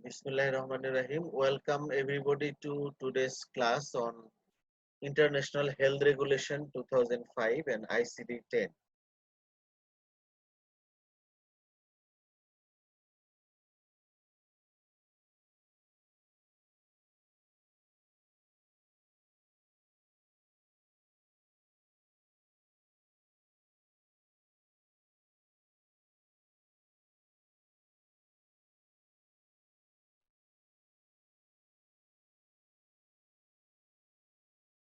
Bismillahirrahmanirrahim. Welcome everybody to today's class on International Health Regulation 2005 and ICD 10.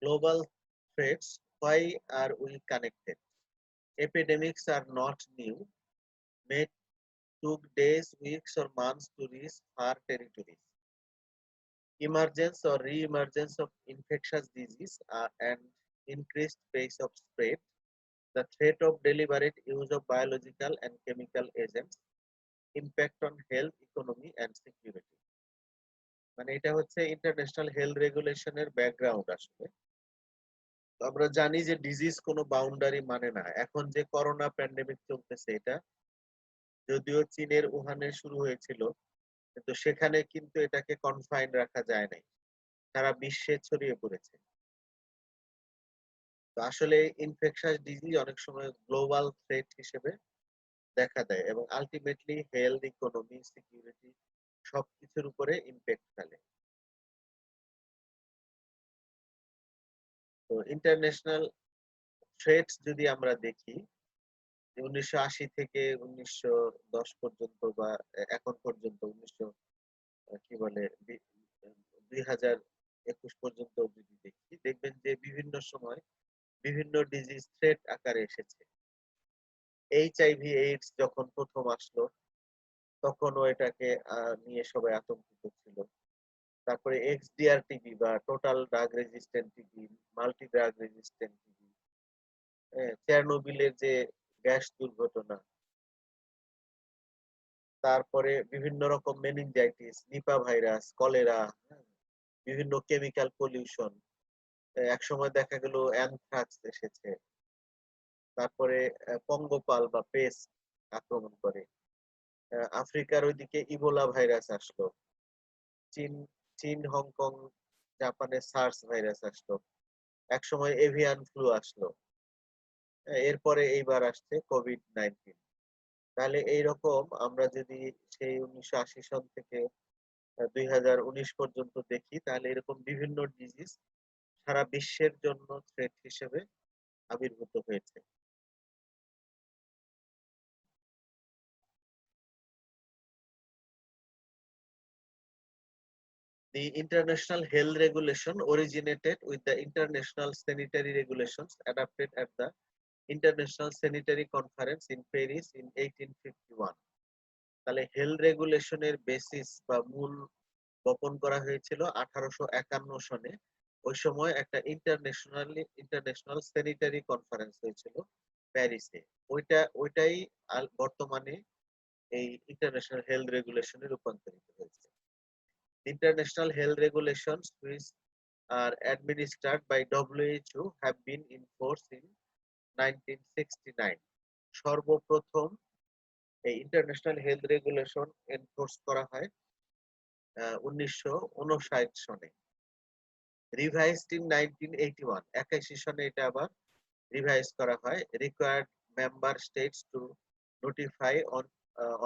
Global threats. Why are we connected? Epidemics are not new. May took days, weeks, or months to reach far territories. Emergence or re-emergence of infectious disease and increased pace of spread. The threat of deliberate use of biological and chemical agents. Impact on health, economy, and security. মানে এটা হচ্ছে international health রেগুলেশনের background আসলে। আমরা জানি যে disease কোনো boundary মানে না। এখন যে করোনা প্যান্ডেমিক চলতেছে এটা যদিও চীনের উহানে শুরু হয়েছিল, কিন্তু সেখানে কিন্তু এটাকে কনফাইন রাখা যায় নাই, সারা বিশ্বে ছড়িয়ে পড়েছে। তো আসলে ইনফেকশাস ডিজিজ অনেক সময় গ্লোবাল থ্রেট হিসেবে দেখা দেয় এবং আলটিমেটলি হেলথ, ইকোনমি, সিকিউরিটি সবকিছুর উপরে ইম্প্যাক্ট ফেলে। তো ইন্টারন্যাশনাল থ্রেটস যদি আমরা দেখি 1980 থেকে 1910 পর্যন্ত বা এখন পর্যন্ত 1900 কি বলে 2021 পর্যন্ত যদি দেখি, দেখবেন যে বিভিন্ন সময় বিভিন্ন ডিজিজ থ্রেট আকারে এসেছে। এইচআইভি এইডস যখন প্রথম আসলো তখনও এটাকে নিয়ে সবাই আতঙ্কিত ছিল। তারপরে এক্সডিআর টিবি বা total drug resistant TB, multi drug resistant TB, চেরনোবিলের যে গ্যাস দুর্ঘটনা, তারপরে বিভিন্ন রকম মেনিনজাইটিস, নিপা ভাইরাস, কলেরা, বিভিন্ন কেমিক্যাল পলিউশন, একসময় দেখা গেল অ্যানথ্রাক্স এসেছে, তারপরে পঙ্গপাল বা পেস্ট আক্রমণ করে, আফ্রিকার ওইদিকে ইবোলা ভাইরাস আসলো, চীন চীন হংকং জাপানে সার্স ভাইরাস আসলো, একসময় এভিয়ান ফ্লু আসলো, এরপরে এইবার আসছে কোভিড-19। তাহলে এইরকম আমরা যদি সেই 1980 সন থেকে 2019 পর্যন্ত দেখি, তাহলে এরকম বিভিন্ন ডিজিজ সারা বিশ্বের জন্য থ্রেট হিসেবে আবির্ভূত হয়েছে। The international health regulation originated with the international sanitary regulations adopted at the International Sanitary Conference in Paris in 1851. তাহলে হেলথ রেগুলেশনের বেসিস বা মূল বপন করা হয়েছিল 1851 সনে। ওই সময় একটা ইন্টারন্যাশনাল স্যানিটারি কনফারেন্স হয়েছিল প্যারিসে। ওইটাই বর্তমানে এই ইন্টারন্যাশনাল হেলথ রেগুলেশনে রূপান্তরিত হয়েছে। International health regulations which are administered by WHO have been in force in 1969. সর্বপ্রথম এই ইন্টারন্যাশনাল হেলথ রেগুলেশন এনফোর্স করা হয় 1959 সনে। রিভাইজড ইন 1981, 81 সনে এটা আবার রিভাইজ করা হয়। Required member states to notify on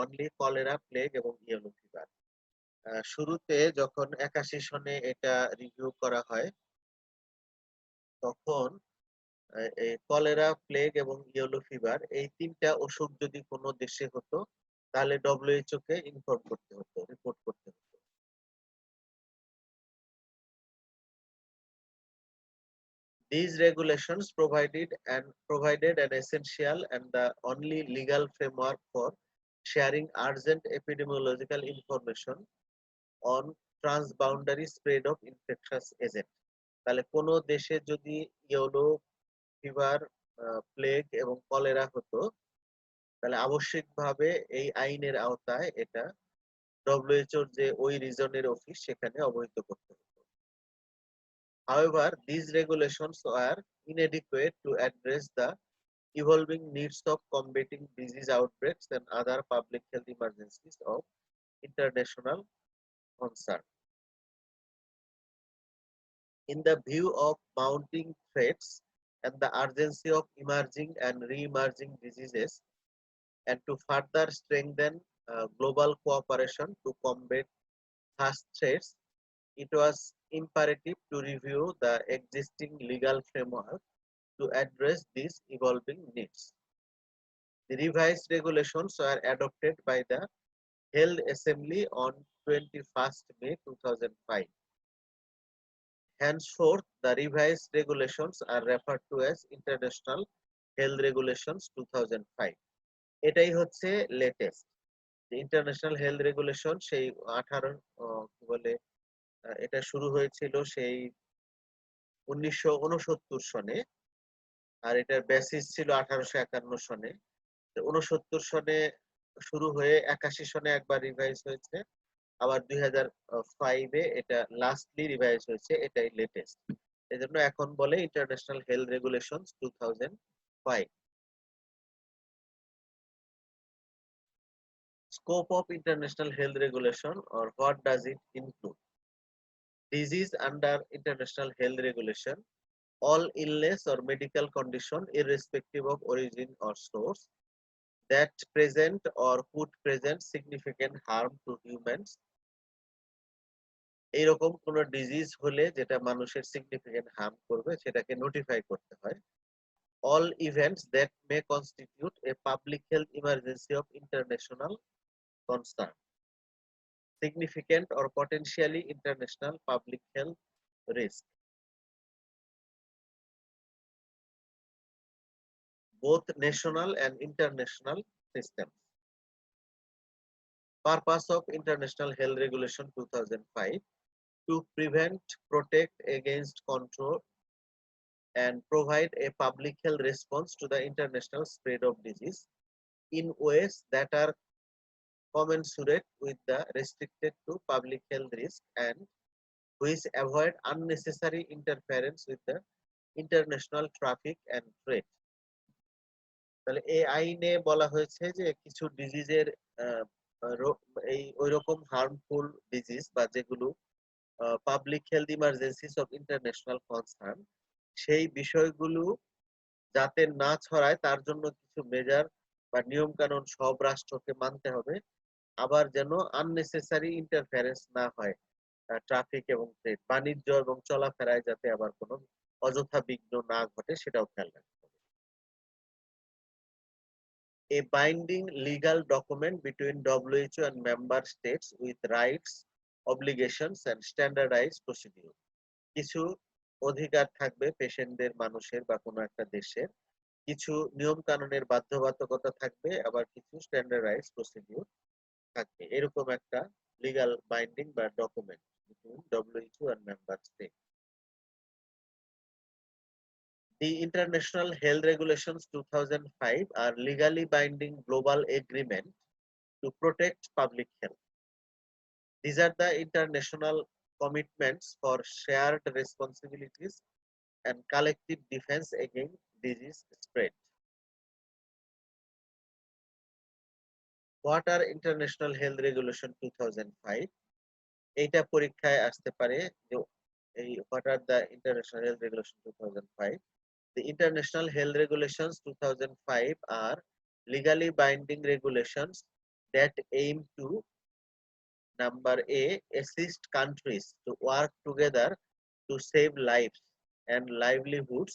only cholera, plague এবং ইয়েলো ফিভার। শুরুতে যখন 81 সনে এটা রিভিউ করা হয়, তখন এই কলেরা, প্লেগ এবং ইয়েলো ফিভার এই তিনটা অসুখ যদি কোনো দেশে হতো, তাহলে ডব্লিউএইচও কে ইনফর্ম করতে হতো, রিপোর্ট করতে হতো। These regulations provided an essential and the only legal framework for sharing urgent epidemiological information on transboundary spread of infectious agent. তাহলে কোনো দেশে যদি ইয়েলো ফিভার, প্লেগ এবং কলেরা হতো, তাহলে আবশ্যিকভাবে এই আইনের আওতায় এটা ডব্লিউএইচওর যে ওই রিজনের অফিস সেখানে অবহিত করতে হতো। However, these regulations were inadequate to address the evolving needs of combating disease outbreaks and other public health emergencies of international concern. In the view of mounting threats and the urgency of emerging and re-emerging diseases, and to further strengthen global cooperation to combat such threats, it was imperative to review the existing legal framework to address these evolving needs. The revised regulations were adopted by the Health Assembly on 21st May 2005. Henceforth, the revised regulations are referred to as International Health Regulations 2005. এটাই হচ্ছে latest. International health regulation সেই 18 কি বলে এটা শুরু হয়েছিল সেই 1969 সনে, আর এটার বেসিস ছিল 1851 সনে। 69 সনে শুরু হয়ে 81 সনে একবার রিভাইজ হয়েছে, আবার 2005 এ এটা লাস্টলি রিভাইজ হয়েছে, এটাই লেটেস্ট। এজন্য এখন বলে international health regulations 2005। Scope of international health regulation, or what does it include? Disease under international health regulation: all illness or medical condition, irrespective of origin or source, that present or could present significant harm to humans. এইরকম কোন disease হলে যেটা মানুষের significant harm করবে সেটাকে notify করতে হয়। all events that may constitute a public health emergency of international concern, significant or potentially international public health risk, both national and international systems. Purpose of International Health Regulation 2005: to prevent, protect against, control, and provide a public health response to the international spread of disease in ways that are commensurate with the restricted to public health risk and which avoid unnecessary interference with the international traffic and trade. তাহলে এই আইনে বলা হয়েছে যে কিছু ডিজিজের এই ওইরকম harmful disease বা যেগুলো public health emergencies of international concern, সেই বিষয়গুলো যাতে না ছড়ায় তার জন্য কিছু মেজার বা নিয়ম কানুন সব রাষ্ট্রকে মানতে হবে। আবার যেন আননেসেসারি ইন্টারফারেন্স না হয় ট্রাফিক এবং ট্রেড, বাণিজ্য এবং চলাফেরায় যাতে আবার কোনো অযথা বিঘ্ন না ঘটে সেটাও খেয়াল রাখতে হবে। A binding legal document between WHO and member states with rights, obligations and standardized procedure. কিছু অধিকার থাকবে পেশেন্টদের, মানুষের বা কোনো একটা দেশের, কিছু নিয়ম কানুনের বাধ্যবাধকতা থাকবে, আবার কিছু স্ট্যান্ডার্ডাইজ প্রসিডিউর থাকবে। এরকম একটা লিগ্যাল বাইন্ডিং বা document between WHO and member states. The International Health Regulations 2005 are legally binding global agreement to protect public health. These are the international commitments for shared responsibilities and collective defense against disease spread. What are International Health Regulation 2005? এইটা পরীক্ষায় আসতে পারে যে এই what are the International Health Regulation 2005? The International Health Regulations 2005 are legally binding regulations that aim to: number A, assist countries to work together to save lives and livelihoods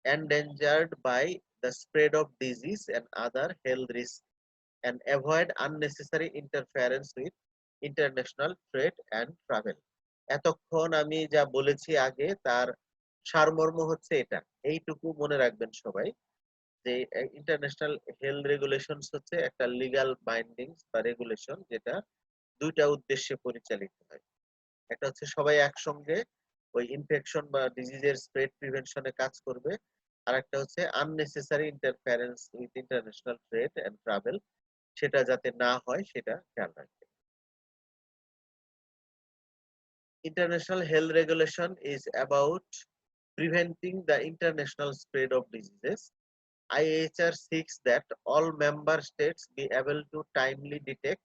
endangered by the spread of disease and other health risks and avoid unnecessary interference with international trade and travel. এতক্ষণ আমি যা বলেছি আগে তার সারমর্ম হচ্ছে এটা, এইটুকু মনে রাখবেন সবাই যে ইন্টারন্যাশনাল হেলথ রেগুলেশনস হচ্ছে একটা লিগ্যাল বাইন্ডিং বা রেগুলেশন যেটা দুইটা উদ্দেশ্যে পরিচালিত হয়। একটা হচ্ছে সবাই একসঙ্গে ওই ইনফেকশন বা ডিজিজের স্প্রেড প্রিভেনশনে কাজ করবে, আর একটা হচ্ছে unnecessary interference with international trade and travel, সেটা যাতে না হয় সেটা খেয়াল রাখবে। International health regulation is about preventing the international spread of diseases. IHR seeks that all member states be able to timely detect,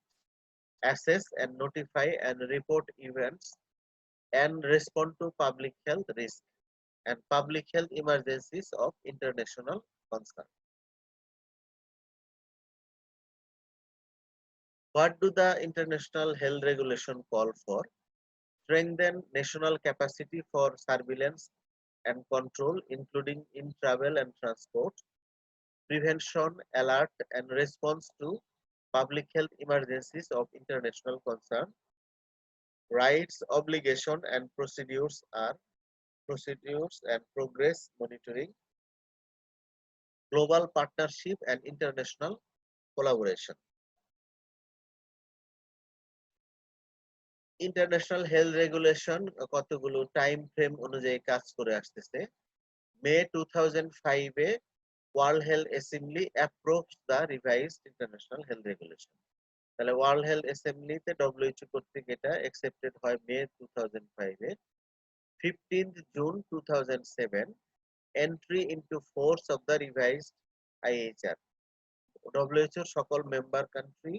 assess and notify and report events and respond to public health risk and public health emergencies of international concern. What do the international health regulation call for? Strengthen national capacity for surveillance and control, including in travel and transport, prevention, alert, and response to public health emergencies of international concern. Rights, obligation, and procedures and progress monitoring, global partnership and international collaboration. International health regulation কতগুলো time frame অনুযায়ী কাজ করে আসতেছে। May 2005 এ world health assembly approves the revised international health regulation. তাহলে world health অ্যাসেম্বলিতে WHO কর্তৃক এটা অ্যাকসেপ্টেড হয় মে 2005 এ। 15th June 2007 entry into force of the revised IHR. ডব্লিউএইচওর সকল মেম্বার কান্ট্রি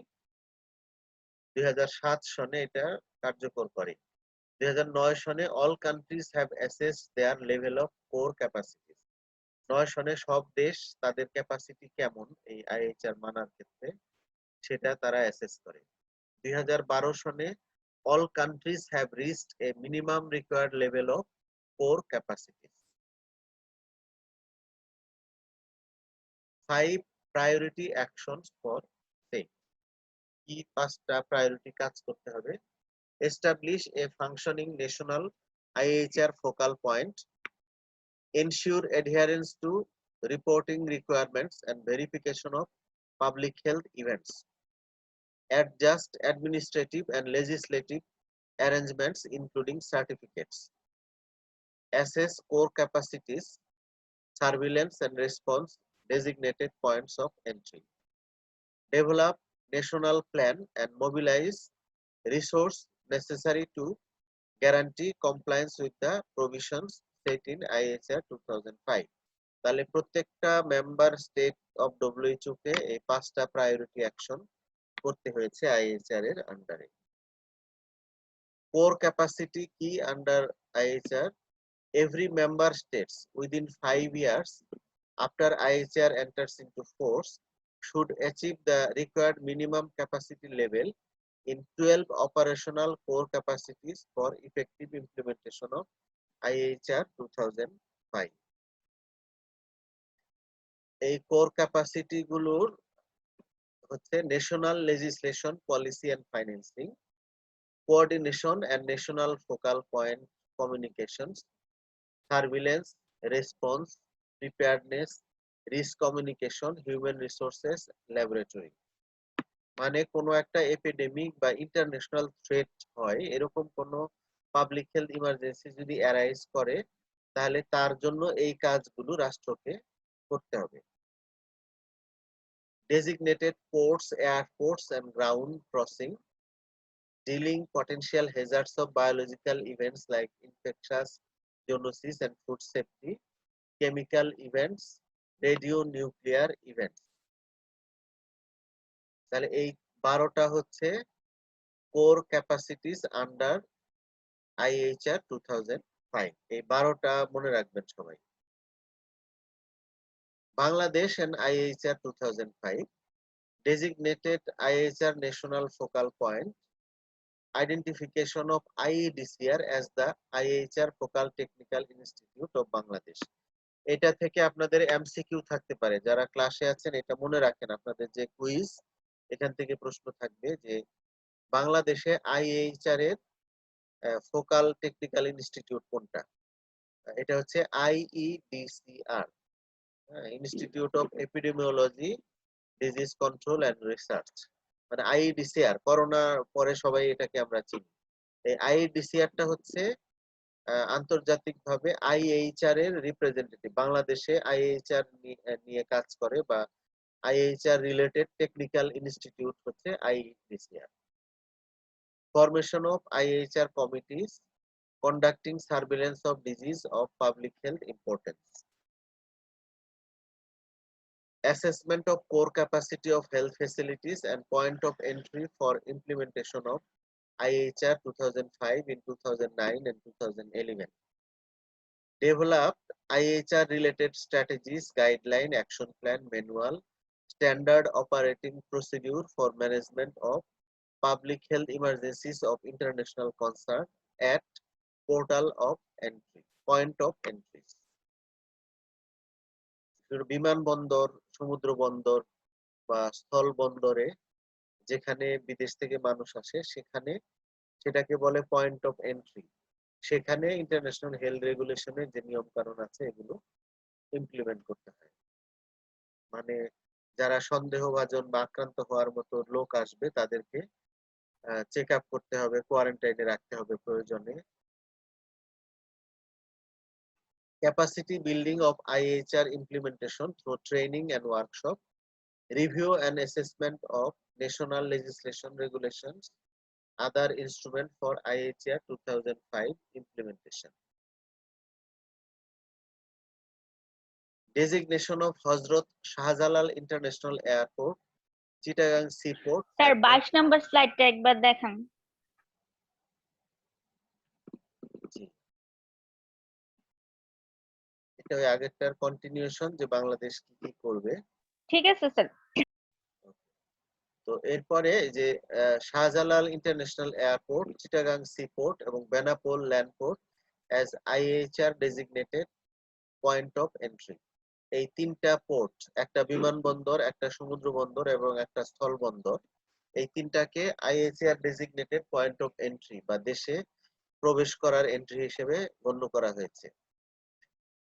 2007 সনে এটা কার্যকর করে। 2009 সনে all countries have assessed there level of core capacity. 9 সনে সব দেশ তাদের ক্যাপাসিটি কেমন এই আইএইচআর মানার ক্ষেত্রে সেটা তারা অ্যাসেস করে। 2012 সনে all countries have reached A minimum required level of core capacity. 5 priority actions for same. কি 5টা প্রায়োরিটি কাজ করতে হবে? Establish a functioning national IHR focal point, ensure adherence to reporting requirements and verification of public health events, adjust administrative and legislative arrangements including certificates, assess core capacities, surveillance and response designated points of entry, develop national plan and mobilize resource necessary to guarantee compliance with the provisions set in IHR 2005. তাহলে প্রত্যেকটা member state of WHO কে এই 5টা priority action করতে হয়েছে IHR এর আন্ডারে। Core capacity কি under IHR? Every member states within 5 years after IHR enters into force should achieve the required minimum capacity level in 12 operational core capacities for effective implementation of IHR 2005. এই core capacity গুলোর হচ্ছে national legislation, policy and financing, coordination and national focal point communications, surveillance, response, preparedness, risk communication, human resources, laboratory. মানে কোনো একটা epidemic বা international threat হয়, এরকম কোনো পাবলিক হেলথ ইমার্জেন্সি যদি অ্যারাইজ করে তাহলে তার জন্য এই কাজগুলো রাষ্ট্রকে করতে হবে। Designated ports, airports and ground crossing, dealing potential hazards of biological events like infectious zoonosis and food safety, chemical events, radionuclear events. তাহলে এই 12টা হচ্ছে কোর ক্যাপাসিটিস আন্ডার আইএইচআর 2005। এই 12টা মনে রাখবেন সবাই। Bangladesh and IHR 2005 designated IHR national focal point, identification of IEDCR as the IHR focal technical institute of Bangladesh. এটা থেকে আপনাদের এমসিকিউ থাকতে পারে, যারা ক্লাসে আছেন এটা মনে রাখেন, আপনাদের যে কুইজ এখান থেকে প্রশ্ন থাকবে যে বাংলাদেশে আইএইচআর এর ফোকাল টেকনিক্যাল ইনস্টিটিউট কোনটা? এটা হচ্ছে IEDCR, institute of epidemiology, disease control and research, মানে আইইডিসিআর। করোনা পরে সবাই এটাকে আমরা চিনি। এই আইইডিসিআরটা হচ্ছে আন্তর্জাতিকভাবে আইএইচআর এর রিপ্রেজেন্টেটিভ। বাংলাদেশে আইএইচআর নিয়ে কাজ করে বা আইএইচআর রিলেটেড টেকনিক্যাল ইনস্টিটিউট হচ্ছে IEDCR. Formation of IHR committees conducting surveillance of disease of public health importance, assessment of core capacity of health facilities and point of entry for implementation of IHR 2005 in 2009 and 2011. Developed IHR related strategies, guideline, action plan, manual, standard operating procedure for management of public health emergencies of international concern at portal of entry, point of entries. বিমানবন্দর, সমুদ্র বন্দর বা স্থল বন্দরে যেখানে বিদেশ থেকে মানুষ আসে সেখানে সেটাকে বলে পয়েন্ট অফ এন্ট্রি। সেখানে ইন্টারন্যাশনাল হেলথ রেগুলেশনের যে নিয়ম কানুন আছে এগুলো ইমপ্লিমেন্ট করতে হয়। মানে যারা সন্দেহভাজন বা আক্রান্ত হওয়ার মতো লোক আসবে তাদেরকে চেক আপ করতে হবে, কোয়ারেন্টাইনে রাখতে হবে প্রয়োজনে। Capacity building of IHR implementation through training and workshop, review and assessment of national legislation regulations, other instrument for IHR 2005 implementation. Designation of Hazrat Shahjalal International Airport, Chittagong Seaport. Sir 22 নম্বর স্লাইডটা একবার দেখান। এটা ওই আগেরটার কন্টিনিউশন যে বাংলাদেশ কি কি করবে। ঠিক আছে স্যার। তো এরপরে যে Shahjalal international airport, Chittagong seaport এবং Benapole landport as IHR designated point of entry. এই তিনটা পোর্ট, একটা বিমানবন্দর, একটা সমুদ্র বন্দর এবং একটা স্থল বন্দর, এই তিনটাকে IHR designated point of entry বা দেশে প্রবেশ করার এন্ট্রি হিসেবে গণ্য করা হয়েছে।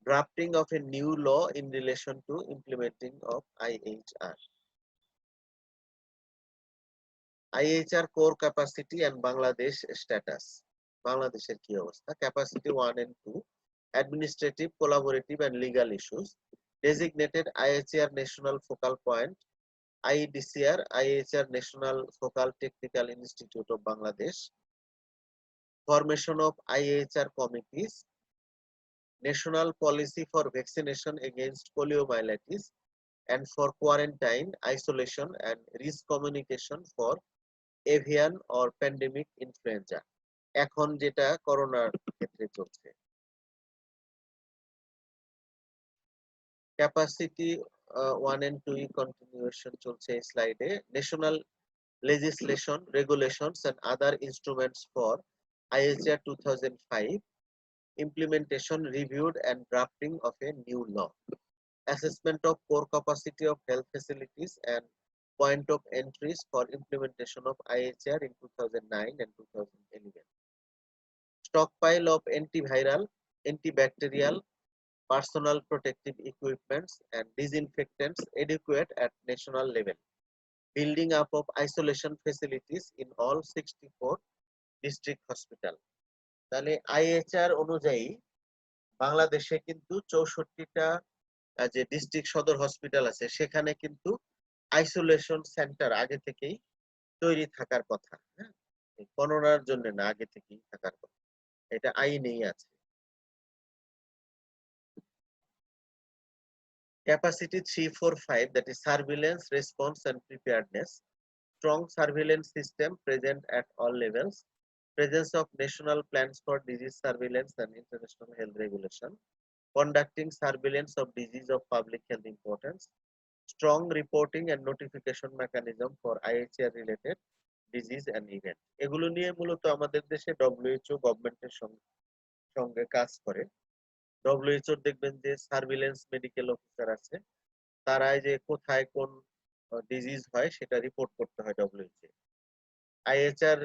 Drafting of a new law in relation to implementing of IHR. IHR core capacity and Bangladesh status. বাংলাদেশের কি অবস্থা? Capacity 1 and 2, administrative, collaborative and legal issues. Designated IHR national focal point, IDCR, IHR National Focal Technical Institute of Bangladesh. Formation of IHR committees. National policy for vaccination against poliomyelitis and for quarantine, isolation and risk communication for avian or pandemic influenza, এখন যেটা করোনার ক্ষেত্রে চলছে। Capacity 1 and 2 continuation চলছে এই স্লাইডে। National legislation, regulations and other instruments for IHR 2005 implementation, reviewed and drafting of a new law. Assessment of core capacity of health facilities and point of entries for implementation of IHR in 2009 and 2011. Stockpile of antiviral, antibacterial, personal protective equipments and disinfectants adequate at national level. Building up of isolation facilities in all 64 district hospital. তাহলে IHR অনুযায়ী বাংলাদেশে কিন্তু 64টা যে district সদর hospital আছে সেখানে কিন্তু isolation centre আগে থেকেই তৈরি থাকার কথা। হ্যাঁ, করোনার জন্য না, আগে থেকেই থাকার কথা, এটা আইনেই আছে। Capacity 345, that is surveillance, response and preparedness. Strong surveillance system present at all levels. Presence of national plans for disease surveillance and international health regulation. Conducting surveillance of disease of public health importance. Strong reporting and notification mechanism for IHR related disease and event. এগুলো নিয়ে মূলত আমাদের দেশে WHO গভর্নমেন্টের সঙ্গে কাজ করে। WHO দেখবেন যে সার্ভিলেন্স মেডিকেল অফিসার আছে, তারা যে কোথায় কোন ডিজিজ হয় সেটা রিপোর্ট করতে হয় WHO। IHR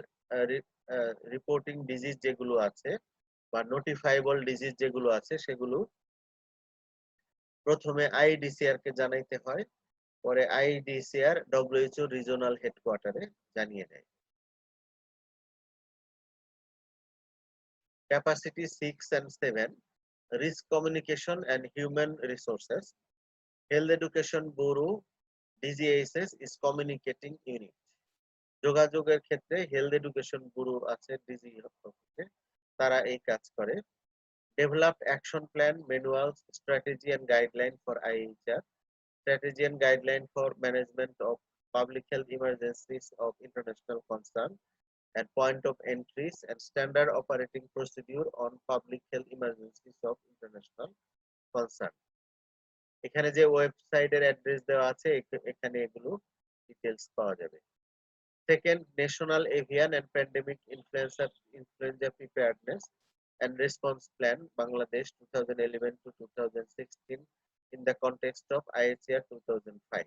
রিপোর্টিং ডিজিজ যেগুলো আছে বা নোটিফাইবল ডিজিজ যেগুলো আছে সেগুলো প্রথমে IDCR কে জানাইতে হয়, পরে IDCR WHO রিজিওনাল হেডকোয়ার্টারে জানিয়ে দেয়। Capacity 6 and 7, risk communication and human resources. Health Education Bureau DGHS is communicating unit. যোগাযোগের ক্ষেত্রে হেলথ এডুকেশন ব্যুরো আছে ডিজি, তারা এই কাজ করে। Developed action plan, manuals, strategy and guideline for IHR. strategy and guideline for management of public health emergencies of international concern, and point of entries and standard operating procedure on public health emergencies of international concern. এখানে যে ওয়েবসাইটের address দেওয়া আছে এখানে এগুলো details পাওয়া যাবে। Second, national avian and pandemic influenza preparedness and response plan Bangladesh 2011 to 2016 in the context of IHR 2005.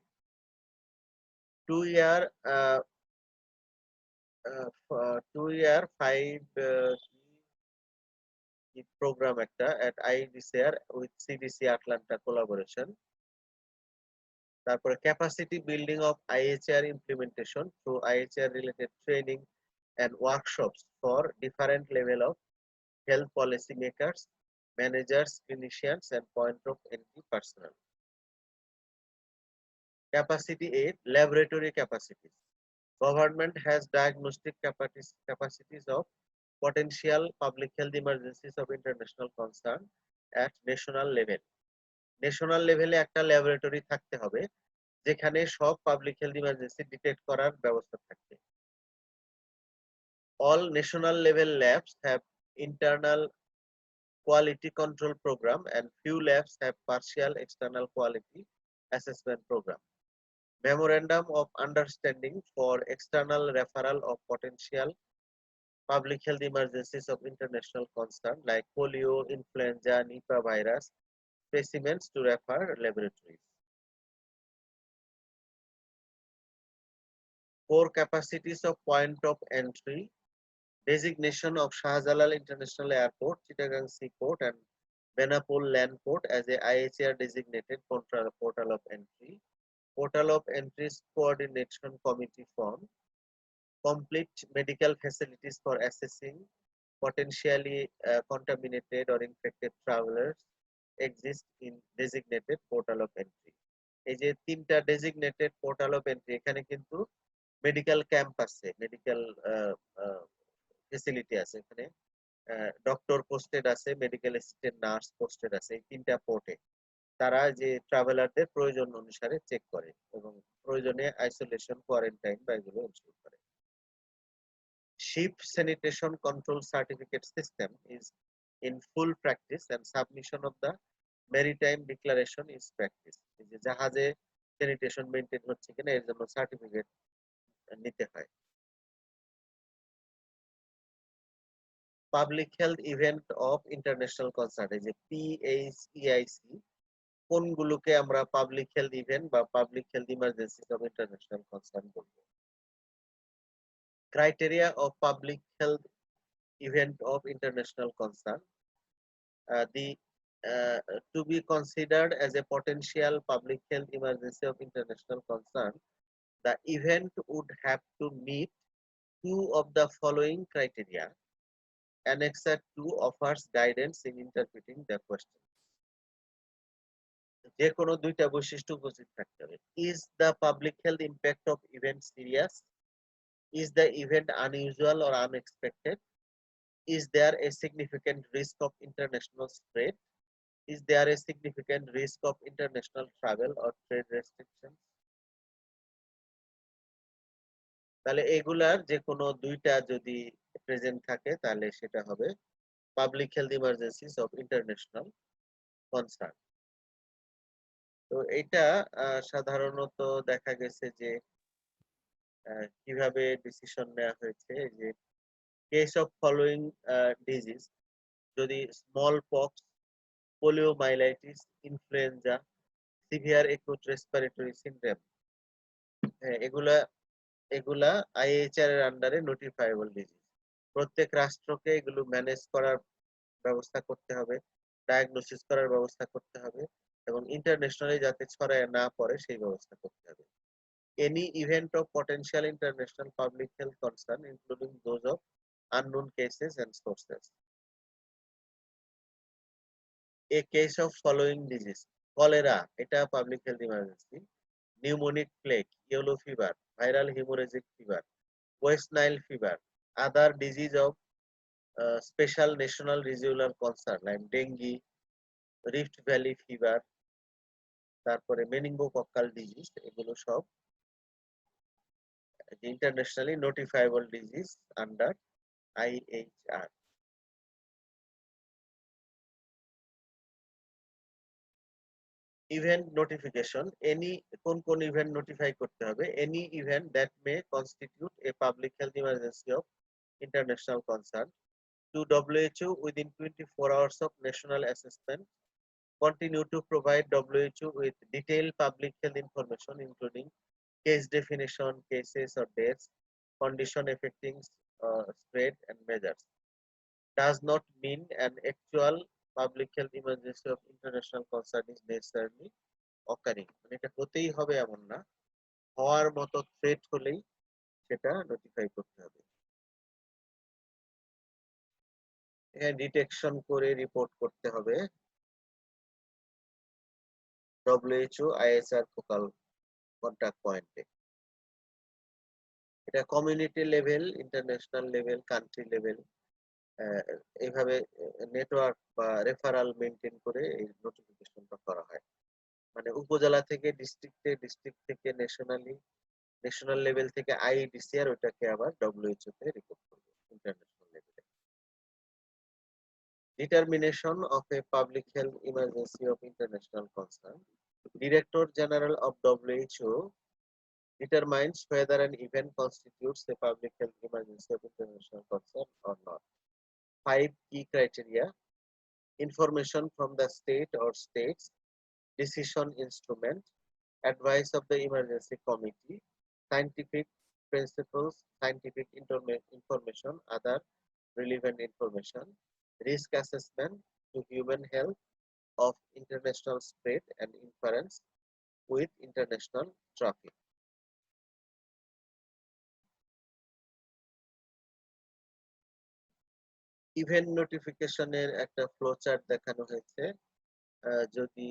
2-year 5 program at IDCR with CDC Atlanta collaboration. তারপরে capacity building of IHR implementation through IHR related training and workshops for different level of health policy makers, managers, clinicians, and point of entry personnel. Capacity 8, laboratory capacities. Government has diagnostic capacities of potential public health emergencies of international concern at national level. National লেভেলে একটা laboratory থাকতে হবে যেখানে সব public health emergency detect করার ব্যবস্থা থাকবে। All national level labs have internal quality control program and few labs have partial external quality assessment program. Memorandum of understanding for external referral of potential public health emergencies of international concern like polio, influenza, Nipah virus specimens to refer laboratories. 4 capacities of point of entry. Designation of Shahjalal International Airport, Chittagong Seaport and Benapole Land Port as a IHR designated portal of entry. Portal of entries coordination committee form. Complete medical facilities for assessing potentially contaminated or infected travelers exist in designated portal of entry. এই যে তিনটা designated portal of entry এখানে কিন্তু medical camp আছে, medical facility আছে, এখানে doctor posted আছে, medical assistant, nurse posted আছে। এই তিনটা পোর্টে তারা যে ট্রাভেলারদের প্রয়োজন অনুসারে চেক করে এবং প্রয়োজনে আইসোলেশন, কোয়ারেন্টাইন বা এগুলো ইনস্টল করে। Ship sanitation control certificate system is in full practice and submission of the maritime declaration is practice. এই যে জাহাজে স্যানিটেশন মেইনটেইন হচ্ছে কিনা এর জন্য সার্টিফিকেট নিতে হয়। Public health event of international concern, এই যে PHEIC কোনগুলোকে আমরা পাবলিক হেলথ ইভেন্ট বা public health emergencies of international concern বলবো। Criteria of public health event of international concern. To be considered as a potential public health emergency of international concern, the event would have to meet 2 of the following criteria. Annexure 2 offers guidance in interpreting the question. যে কোনো দুইটা বৈশিষ্ট্য উপস্থিত থাকতে হবে। Is the public health impact of event serious? Is the event unusual or unexpected? Is there a significant risk of international spread? Is there a significant risk of international travel or trade restrictions? তাহলে এগুলার যে কোনো দুইটা যদি present থাকে তাহলে সেটা হবে public health emergencies of international concern. তো এটা সাধারণত দেখা গেছে যে কিভাবে ডিসিশন নেওয়া হয়েছে, যে কেস অফ ফলোইং ডিজিজ, যদি smallpox, poliomyelitis, influenza, severe acute respiratory syndrome, এগুলা আইএইচআর এর আন্ডারে নোটিফাইবল ডিজিজ। প্রত্যেক রাষ্ট্রকে এগুলো ম্যানেজ করার ব্যবস্থা করতে হবে, ডায়াগনোসিস করার ব্যবস্থা করতে হবে এবং ইন্টারন্যাশনালি যাতে ছড়ায় না পড়ে সেই ব্যবস্থা করতে হবে। Any event of potential international public health concern, including those of unknown cases and sources. A case of following disease: cholera, এটা public health emergency; pneumonic plague, yellow fever, viral hemorrhagic fever, West Nile fever; other disease of special national regional concern like dengue, Rift Valley fever, তারপরে meningococcal disease, এগুলো সব internationally notifiable disease under IHR. Event notification, কোন event notify করতে হবে? Any event that may constitute a public health emergency of international concern to WHO within 24 hours of national assessment. Continue to provide WHO with detailed public health information including case definition, cases or deaths, condition affecting spread and measures. Does not mean an actual public health emergency of international concern is necessarily occurring. মানে এটা হতেই হবে এমন না, হওয়ার মতো threat হলেই সেটা নোটিফাই করতে হবে। এখানে ডিটেকশন করে রিপোর্ট করতে হবে WHO IHR ফোকাল কন্টাক্ট পয়েন্টে। এটা community level, international level, country level, এইভাবে নেটওয়ার্ক বা রেফারাল মেনটেন করে এই নোটিফিকেশনটা করা হয়। মানে উপজেলা থেকে ডিস্ট্রিক্টে, ডিস্ট্রিক্ট থেকে ন্যাশনাল লেভেল থেকে IEDCR ওটাকে আবার WHO তে রিপোর্ট করবে ইন্টারন্যাশনাল লেভেলে। Determination of a public health emergency of international concern. Director General of WHO determines whether an event constitutes a public health emergency of international concern or not. 5 key criteria: information from the state or states, decision instrument, advice of the emergency committee, scientific principles, scientific information, other relevant information, risk assessment to human health of international spread and inference with international traffic. Event নোটিফিকেশনের একটা flowchart দেখানো হয়েছে। যদি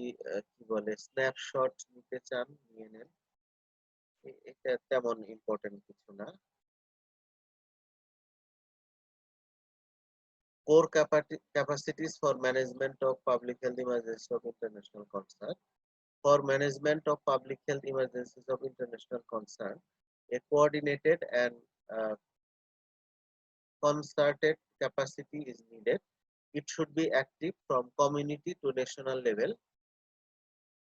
কি বলে snapshot নিতে চান নিয়ে নেন, এটা তেমন ইম্পর্টেন্ট কিছু না। Core capacities for management of public health emergencies of international concern. For management of public health emergencies of international concern, a coordinated and concerted capacity is needed. It should be active from community to national level.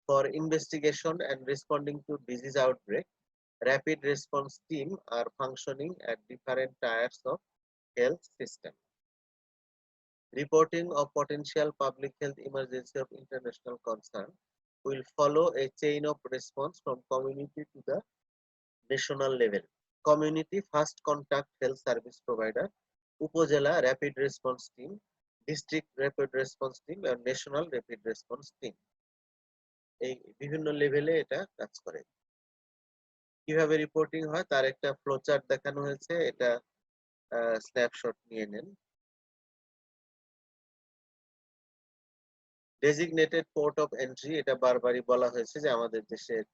For investigation and responding to disease outbreak, rapid response team are functioning at different tiers of health system. Reporting of potential public health emergency of international concern will follow a chain of response from community to the national level. Community first contact health service provider, উপজেলা rapid response team, district rapid response team and national rapid response team. এই বিভিন্ন লেভেলে এটা কাজ করে। কিভাবে reporting হয় তার একটা ফ্লোচার্ট দেখানো হয়েছে, এটা স্ন্যাপশট নিয়ে নেন। ডেজিগনেটেড পোর্ট অফ এন্ট্রি, এটা বারবারই বলা হয়েছে যে আমাদের দেশের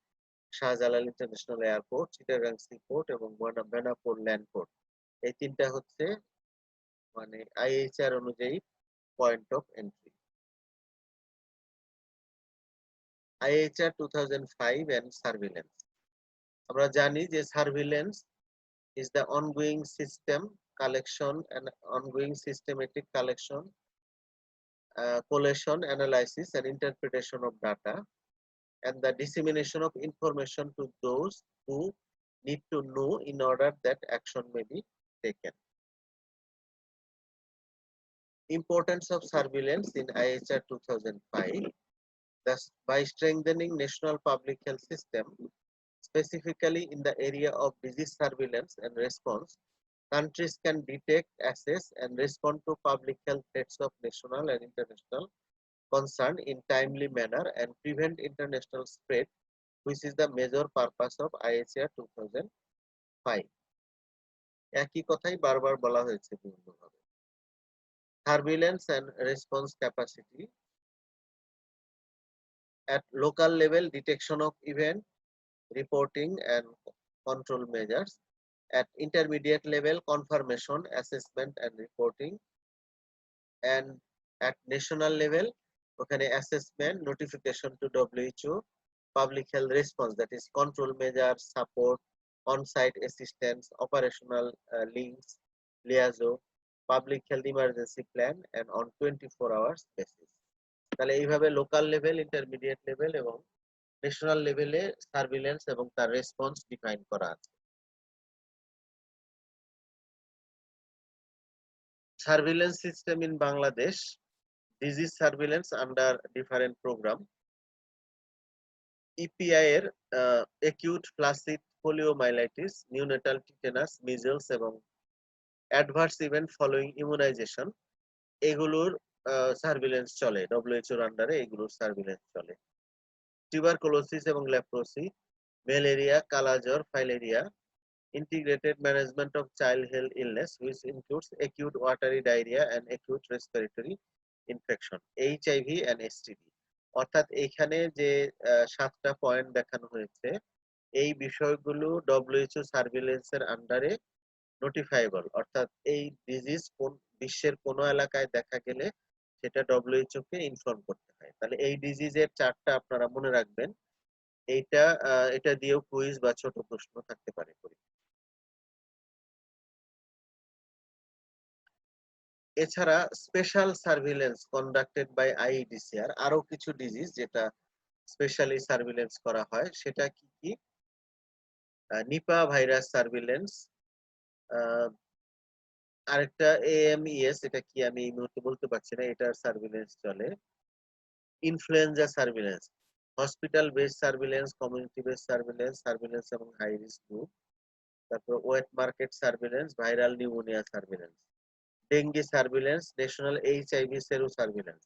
Shahjalal international airport, Chittagong sea port এবং বেনাপোল ল্যান্ড পোর্ট, এই তিনটা হচ্ছে মানে IHR অনুযায়ী point of entry. IHR 2005 and surveillance. আমরা জানি যে surveillance is the ongoing system collection and ongoing systematic collection, collation, analysis and interpretation of data and the dissemination of information to those who need to know in order that action may be taken. Importance of surveillance in IHR 2005. Thus, by strengthening national public health system, specifically in the area of disease surveillance and response, countries can detect, assess, and respond to public health threats of national and international concern in timely manner and prevent international spread, which is the major purpose of IHR 2005. একই কথাই বারবার বলা হয়েছে বিভিন্নভাবে। Surveillance and response capacity. At local level, detection of event, reporting and control measures. At intermediate level, confirmation, assessment and reporting. And at national level, ওখানে assessment, notification to WHO, public health response, that is control measures, support, on-site assistance, operational links, liaison, public health emergency plan, and on 24 hours basis. তাহলে এইভাবে local level, intermediate level এবং national লেভেলে surveillance এবং তার response define করা আছে। Surveillance system in Bangladesh, disease surveillance under different program. EPI এর acute flaccid poliomyelitis, neonatal tetanus, measles এবং adverse event following immunization এগুলোর সার্ভিলেন্স চলে, WHO এর আন্ডারে এগুলোর সার্ভিলেন্স চলে। টিউবারকুলোসিস এবং লেপ্রোসি, ম্যালেরিয়া, কালাজ্বর, filaria, integrated management of child health illness which includes acute watery diarrhea and acute respiratory infection, HIV and STD। অর্থাৎ এইখানে যে 7টা পয়েন্ট দেখানো হয়েছে এই বিষয়গুলো WHO সার্ভিলেন্সের আন্ডারে নোটিফাইবল, অর্থাৎ এই ডিজিজ কোন বিশ্বের কোন এলাকায় দেখা গেলে সেটা WHO কে ইনফর্ম করতে হয়। তাহলে এই ডিজিজের 4টা আপনারা মনে রাখবেন, এটা দিয়েও কুইজ বা ছোট প্রশ্ন থাকতে পারে। এছাড়া special surveillance conducted by IEDCR, আরো কিছু ডিজিজ যেটা স্পেশালি সার্ভিলেন্স করা হয় সেটা কি কি? নিপা ভাইরাস সার্ভিলেন্স, আরেকটা AMES, এটা কি আমি এই মুহূর্তে বলতে পারছি না, এটার সার্ভিলেন্স চলে। Influenza surveillance, hospital base surveillance, community base surveillance, surveillance এবং হাই রিস্ক গ্রুপ, তারপর wet market surveillance, viral pneumonia surveillance, dengue surveillance, national HIV sero surveillance,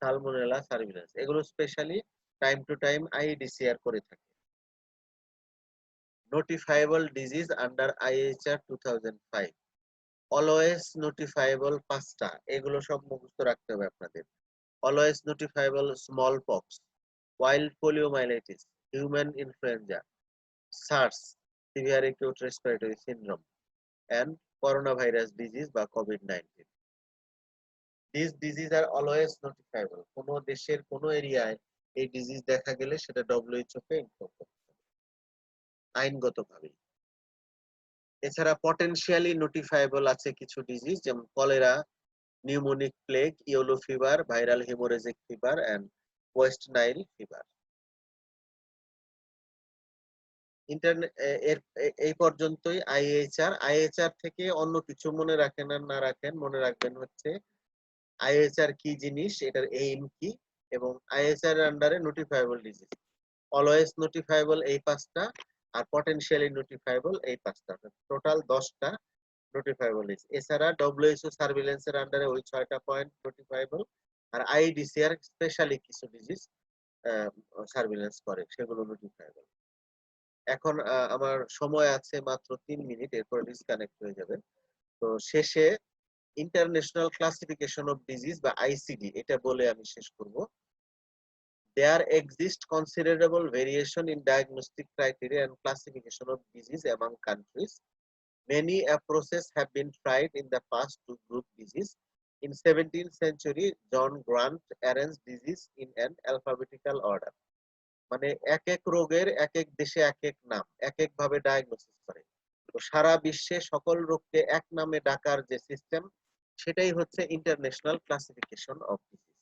salmonella surveillance, এগুলো specially time to time IEDCR করে থাকে। Notifiable disease under IHR 2005, always notifiable 5টা, এগুলো সব মুখস্থ রাখতে হবে আপনাদের। Always notifiable smallpox, wild poliomyelitis, human influenza, SARS, severe acute respiratory syndrome and coronavirus disease বা COVID-19. These disease are always notifiable. কোন দেশের কোন এরিয়ায় এই ডিজিজ দেখা গেলে সেটা WHO কে ইনফর্ম করতে হবে আইনগতভাবে। এছাড়া পটেনশিয়ালি নোটিফাইবল আছে কিছু ডিজিজ, যেমন cholera, pneumonic plague, yellow fever, viral haemorrhagic fever and West Nile fever. এই পর্যন্তই IHR থেকে অন্য কিছু মনে রাখেন আর না রাখেন, মনে রাখবেন হচ্ছে IHR কি জিনিস, এটার এইম কি, এবং IHR এর আন্ডারে নোটিফাইবল ডিজিজ, অলওয়েজ নোটিফাইবল এই 5টা, আর পটেনশিয়ালি নোটিফাইবল এই 5টা, টোটাল 10টা নোটিফাইবল ডিজিজ। এছাড়া WHO সার্ভিলেন্সের আন্ডারে ওই 6টা পয়েন্ট নোটিফাইবল, আর আইডিসিআর স্পেশালি কিছু ডিজিজ সার্ভিলেন্স করে, সেগুলো নোটিফাইবল। এখন আমার সময় আছে মাত্র 3 মিনিট, এরপর ডিসকানেক্ট হয়ে যাবে। তো শেষে ইন্টারন্যাশনাল ক্লাসিফিকেশন অফ ডিজিজ বা ICD এটা বলে আমি শেষ করব। There exists considerable variation in diagnostic criteria and classification of disease among countries. Many approaches have been tried in the past to group disease. In 17th century, John Grant arranged disease in an alphabetical order. মানে এক এক রোগের এক এক দেশে এক এক নাম, এক এক ভাবে ডায়াগনোসিস করে। তো সারা বিশ্বে সকল রোগকে এক নামে ডাকার যে সিস্টেম, সেটাই হচ্ছে international classification of disease.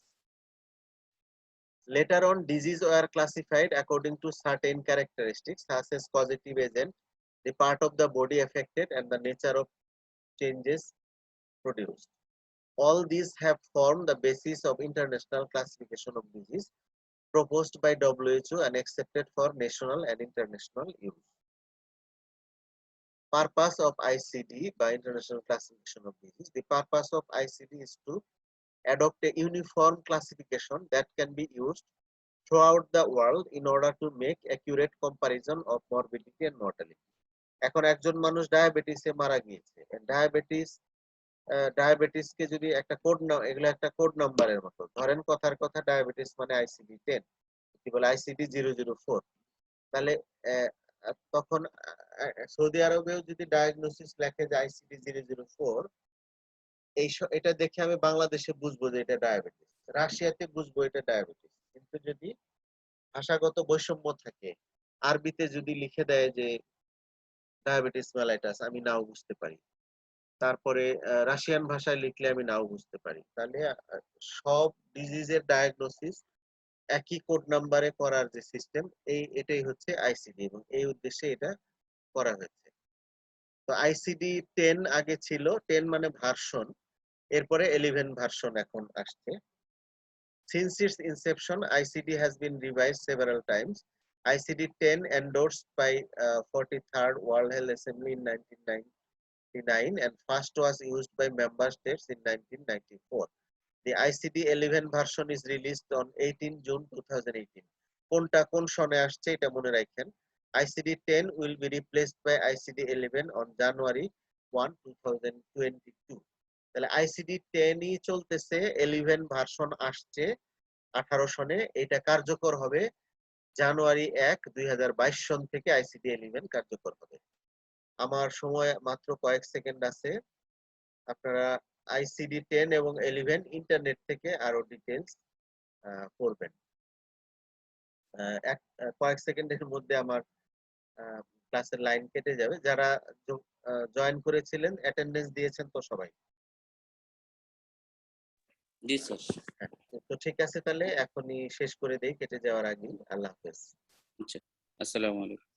Later on, disease were classified according to certain characteristics such as causative agent, the part of the body affected, and the nature of changes produced. All these have formed the basis of international classification of disease proposed by WHO and accepted for national and international use. Purpose of ICD by International Classification of Disease. The purpose of ICD is to adopt a uniform classification that can be used throughout the world in order to make accurate comparison of morbidity and mortality. এখন একজন মানুষ ডায়াবেটিসে মারা গিয়েছে, diabetes কে যদি একটা code নাম, এগুলো একটা কোড নাম্বারের মতো, ধরেন কথার কথা ডায়াবেটিস মানে ICD-10, কি বলে ICD-004, তাহলে তখন সৌদি আরবেও যদি ডায়াগনোসিস লেখে যে ICD-004, এটা দেখে আমি বাংলাদেশে বুঝবো যে এটা ডায়াবেটিস, রাশিয়াতে বুঝবো এটা ডায়াবেটিস, কিন্তু যদি ভাষাগত বৈষম্য থাকে, আরবিতে যদি লিখে দেয় যে ডায়াবেটিস মেলাইটাস, আমি নাও বুঝতে পারি। তারপরে রাশিয়ান ভাষায় লিখলে আমি নাও বুঝতে পারি। তাহলে সব ডিজিজের ডায়াগনোসিস একই কোড নাম্বারে করার যে সিস্টেম, এটাই হচ্ছে আইসিডি, এবং এই উদ্দেশ্যে এটা করা হয়েছে। তো আইসিডি 10 আগে ছিল, 10 মানে ভার্সন, এরপরে 11 ভার্সন এখন আসছে। Since its inception, ICD has been revised several times. ICD-10 endorsed by 43rd World Health Assembly in 1999 and first was used by member states in 1994. The ICD-11 version is released on 18 June 2018. কোনটা কোন সনে আসছে এটা মনে রাখেন। ICD-10 will be replaced by ICD-11 on January 1, 2022. তাহলে ICD-10 ই চলতেছে, 11 version আসছে 18 সনে, এটা কার্যকর হবে জানুয়ারি 1, 2022 সন থেকে ICD-11 কার্যকর হবে। আমার সময় মাত্র কয়েক সেকেন্ড আছে, আপনারা ICD-10 এবং 11 ইন্টারনেট থেকে আরো ডিটেইলস পড়বেন। কয়েক সেকেন্ডের মধ্যে আমার ক্লাসের লাইন কেটে যাবে। যারা জয়েন করেছিলেন, অ্যাটেন্ডেন্স দিয়েছেন তো সবাই? জি স্যার। হ্যাঁ, তো ঠিক আছে, তাহলে এখনই শেষ করে দেই কেটে যাওয়ার আগে। আল্লাহ হাফেজ। আচ্ছা, আসসালামু আলাইকুম।